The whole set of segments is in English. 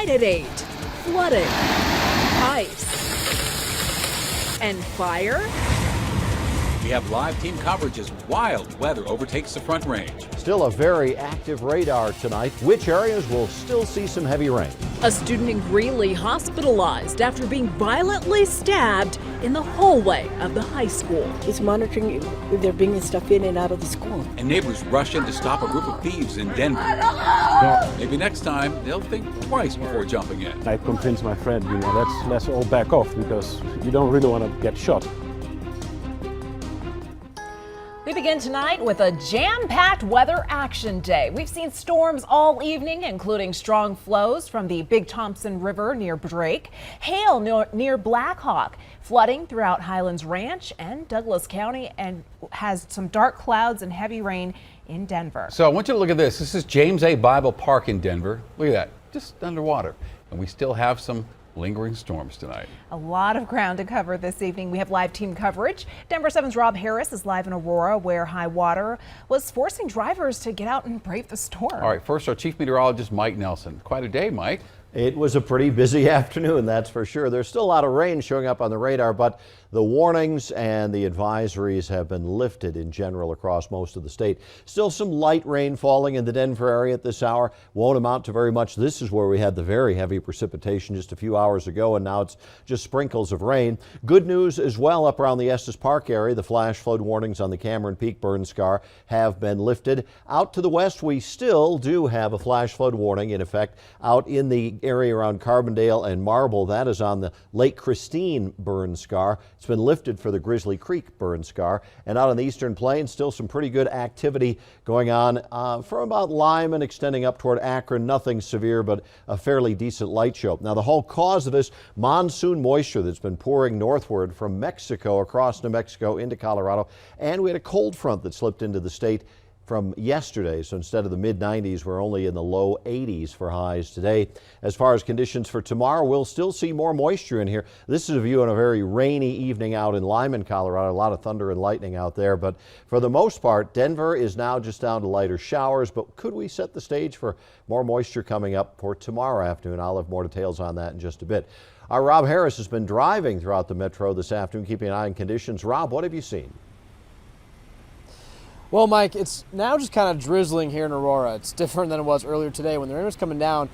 Tonight at 8, flooding, ice, and fire? We have live team coverage as wild weather overtakes the Front Range. Still a very active radar tonight. Which areas will still see some heavy rain? A student in Greeley hospitalized after being violently stabbed in the hallway of the high school. He's monitoring if they're bringing stuff in and out of the school. And neighbors rush in to stop a group of thieves in Denver. Maybe next time they'll think twice before jumping in. I convinced my friend, let's all back off because you don't really want to get shot. We begin tonight with a jam-packed weather action day. We've seen storms all evening, including strong flows from the Big Thompson River near Drake, hail near Black Hawk, flooding throughout Highlands Ranch and Douglas County, and has some dark clouds and heavy rain in Denver. So I want you to look at this. This is James A. Bible Park in Denver. Look at that, just underwater. And we still have some lingering storms tonight. A lot of ground to cover this evening. We have live team coverage. Denver 7's Rob Harris is live in Aurora, where high water was forcing drivers to get out and brave the storm. All right, first our chief meteorologist, Mike Nelson. Quite a day, Mike. It was a pretty busy afternoon, that's for sure. There's still a lot of rain showing up on the radar, but the warnings and the advisories have been lifted in general across most of the state. Still some light rain falling in the Denver area at this hour. Won't amount to very much. This is where we had the very heavy precipitation just a few hours ago, and now it's just sprinkles of rain. Good news as well up around the Estes Park area. The flash flood warnings on the Cameron Peak burn scar have been lifted. Out to the west, we still do have a flash flood warning in effect out in the area around Carbondale and Marble. That is on the Lake Christine burn scar. It's been lifted for the Grizzly Creek burn scar. And out on the eastern plains, still some pretty good activity going on from about Lyman extending up toward Akron. Nothing severe, but a fairly decent light show. Now, the whole cause of this monsoon moisture that's been pouring northward from Mexico across New Mexico into Colorado, and we had a cold front that slipped into the state from yesterday. So instead of the mid-90s, we're only in the low 80s for highs today. As far as conditions for tomorrow, we'll still see more moisture in here. This is a view on a very rainy evening out in Lyman, Colorado. A lot of thunder and lightning out there. But for the most part, Denver is now just down to lighter showers. But could we set the stage for more moisture coming up for tomorrow afternoon? I'll have more details on that in just a bit. Our Rob Harris has been driving throughout the metro this afternoon, keeping an eye on conditions. Rob, what have you seen? Well, Mike, it's now just kind of drizzling here in Aurora. It's different than it was earlier today when the rain was coming down.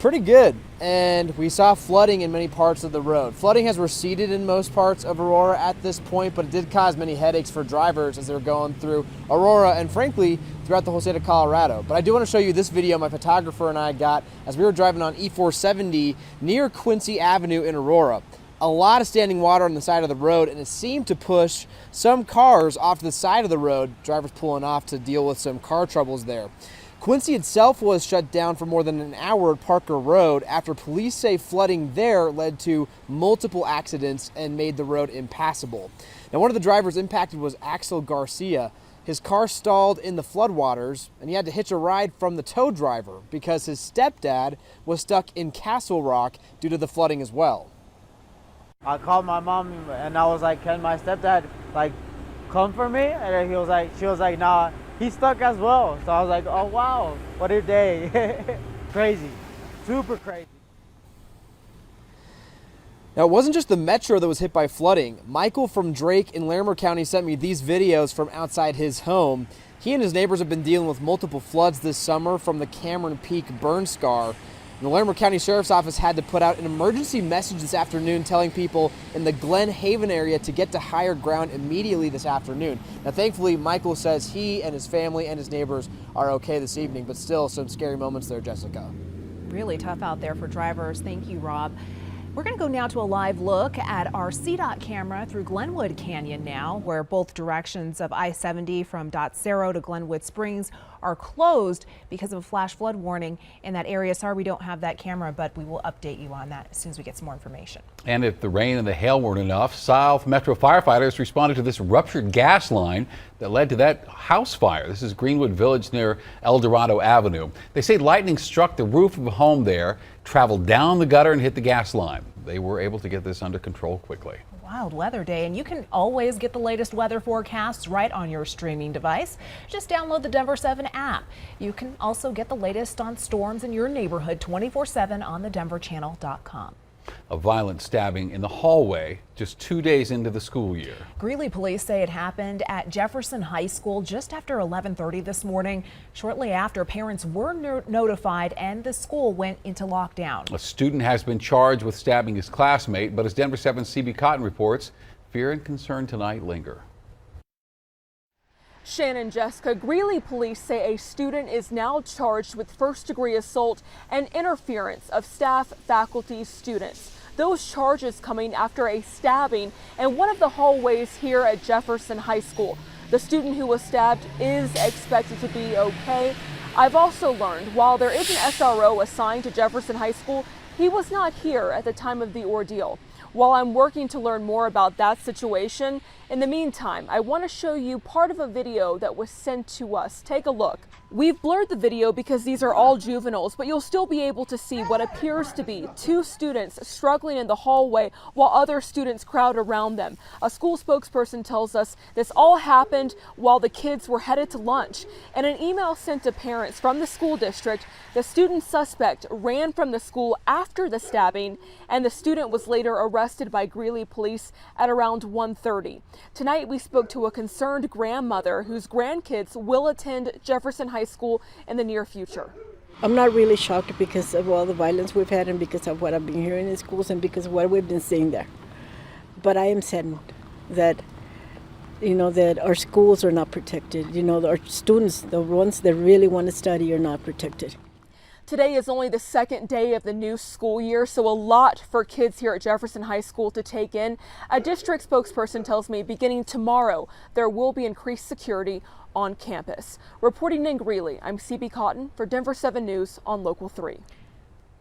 Pretty good, and we saw flooding in many parts of the road. Flooding has receded in most parts of Aurora at this point, but it did cause many headaches for drivers as they were going through Aurora and, frankly, throughout the whole state of Colorado. But I do want to show you this video my photographer and I got as we were driving on E470 near Quincy Avenue in Aurora. A lot of standing water on the side of the road, and it seemed to push some cars off to the side of the road, drivers pulling off to deal with some car troubles there. Quincy itself was shut down for more than an hour at Parker Road after police say flooding there led to multiple accidents and made the road impassable. Now, one of the drivers impacted was Axel Garcia. His car stalled in the floodwaters, and he had to hitch a ride from the tow driver because his stepdad was stuck in Castle Rock due to the flooding as well. I called my mom and I was like, can my stepdad come for me? And she was like, nah, he's stuck as well. So I was like, oh wow, what a day. Crazy, super crazy. Now, it wasn't just the metro that was hit by flooding. Michael from Drake in Larimer County sent me these videos from outside his home. He and his neighbors have been dealing with multiple floods this summer from the Cameron Peak burn scar. The Larimer County Sheriff's Office had to put out an emergency message this afternoon telling people in the Glen Haven area to get to higher ground immediately this afternoon. Now, thankfully, Michael says he and his family and his neighbors are okay this evening, but still some scary moments there, Jessica. Really tough out there for drivers. Thank you, Rob. We're going to go now to a live look at our CDOT camera through Glenwood Canyon now, where both directions of I-70 from Dot Cerro to Glenwood Springs are closed because of a flash flood warning in that area. Sorry we don't have that camera, but we will update you on that as soon as we get some more information. And if the rain and the hail weren't enough, South Metro firefighters responded to this ruptured gas line that led to that house fire. This is Greenwood Village near El Dorado Avenue. They say lightning struck the roof of a home there, traveled down the gutter and hit the gas line. They were able to get this under control quickly. Wild weather day, and you can always get the latest weather forecasts right on your streaming device. Just download the Denver 7 app. You can also get the latest on storms in your neighborhood 24/7 on thedenverchannel.com. A violent stabbing in the hallway just 2 days into the school year. Greeley police say it happened at Jefferson High School just after 11:30 this morning. Shortly after, parents were notified and the school went into lockdown. A student has been charged with stabbing his classmate, but as Denver 7's CB Cotton reports, fear and concern tonight linger. Shannon, Jessica, Greeley police say a student is now charged with first-degree assault and interference of staff, faculty, students. Those charges coming after a stabbing in one of the hallways here at Jefferson High School. The student who was stabbed is expected to be okay. I've also learned while there is an SRO assigned to Jefferson High School, he was not here at the time of the ordeal. While I'm working to learn more about that situation, in the meantime, I want to show you part of a video that was sent to us. Take a look. We've blurred the video because these are all juveniles, but you'll still be able to see what appears to be two students struggling in the hallway while other students crowd around them. A school spokesperson tells us this all happened while the kids were headed to lunch. In an email sent to parents from the school district, the student suspect ran from the school after the stabbing, and the student was later arrested by Greeley police at around 1:30. Tonight, we spoke to a concerned grandmother whose grandkids will attend Jefferson High School in the near future. I'm not really shocked because of all the violence we've had and because of what I've been hearing in schools and because of what we've been seeing there. But I am saddened that, that our schools are not protected. Our students, the ones that really want to study, are not protected. Today is only the second day of the new school year, so a lot for kids here at Jefferson High School to take in. A district spokesperson tells me beginning tomorrow, there will be increased security on campus. Reporting in Greeley, I'm CB Cotton for Denver 7 News on Local 3.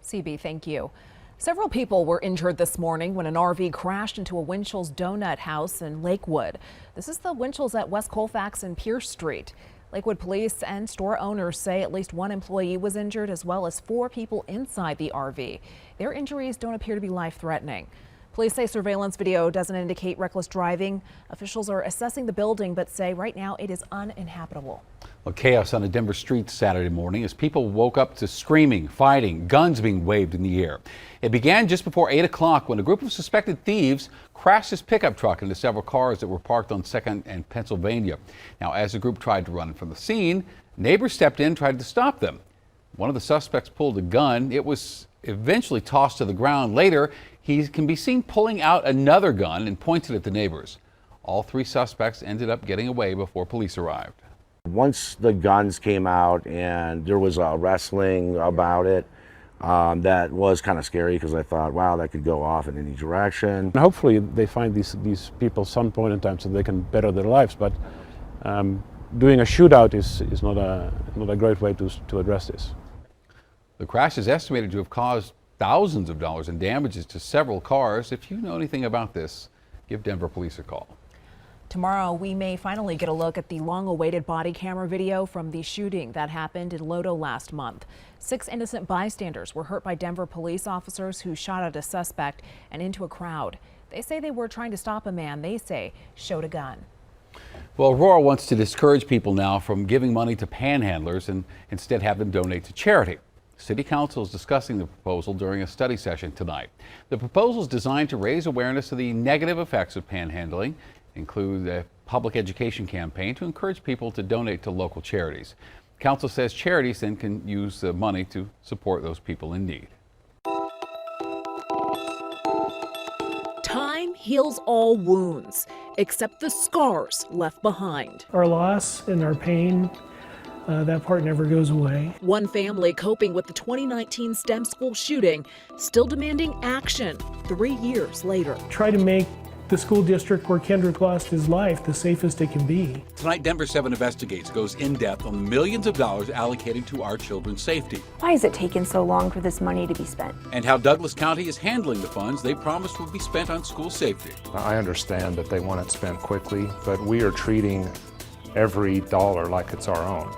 CB, thank you. Several people were injured this morning when an RV crashed into a Winchell's Donut House in Lakewood. This is the Winchell's at West Colfax and Pierce Street. Lakewood police and store owners say at least one employee was injured, as well as 4 people inside the RV. Their injuries don't appear to be life-threatening. Police say surveillance video doesn't indicate reckless driving. Officials are assessing the building, but say right now it is uninhabitable. Well, chaos on a Denver street Saturday morning as people woke up to screaming, fighting, guns being waved in the air. It began just before 8 o'clock when a group of suspected thieves crashed his pickup truck into several cars that were parked on 2nd and Pennsylvania. Now, as the group tried to run from the scene, neighbors stepped in and tried to stop them. One of the suspects pulled a gun. It was eventually tossed to the ground. Later, he can be seen pulling out another gun and pointed at the neighbors. All 3 suspects ended up getting away before police arrived. Once the guns came out and there was a wrestling about it, that was kind of scary because I thought, wow, that could go off in any direction. Hopefully they find these people some point in time so they can better their lives, but doing a shootout is not a great way to address this. The crash is estimated to have caused thousands of dollars in damages to several cars. If you know anything about this, give Denver police a call. Tomorrow, we may finally get a look at the long-awaited body camera video from the shooting that happened in Lodo last month. 6 innocent bystanders were hurt by Denver police officers who shot at a suspect and into a crowd. They say they were trying to stop a man they say showed a gun. Well, Aurora wants to discourage people now from giving money to panhandlers and instead have them donate to charity. City Council is discussing the proposal during a study session tonight. The proposal is designed to raise awareness of the negative effects of panhandling, include a public education campaign to encourage people to donate to local charities. Council says charities then can use the money to support those people in need. Time heals all wounds, except the scars left behind. Our loss and our pain, that part never goes away. One family coping with the 2019 STEM school shooting, still demanding action 3 years later. Try to make the school district where Kendrick lost his life the safest it can be. Tonight, Denver 7 Investigates goes in depth on millions of dollars allocated to our children's safety. Why has it taken so long for this money to be spent? And how Douglas County is handling the funds they promised would be spent on school safety. I understand that they want it spent quickly, but we are treating every dollar like it's our own.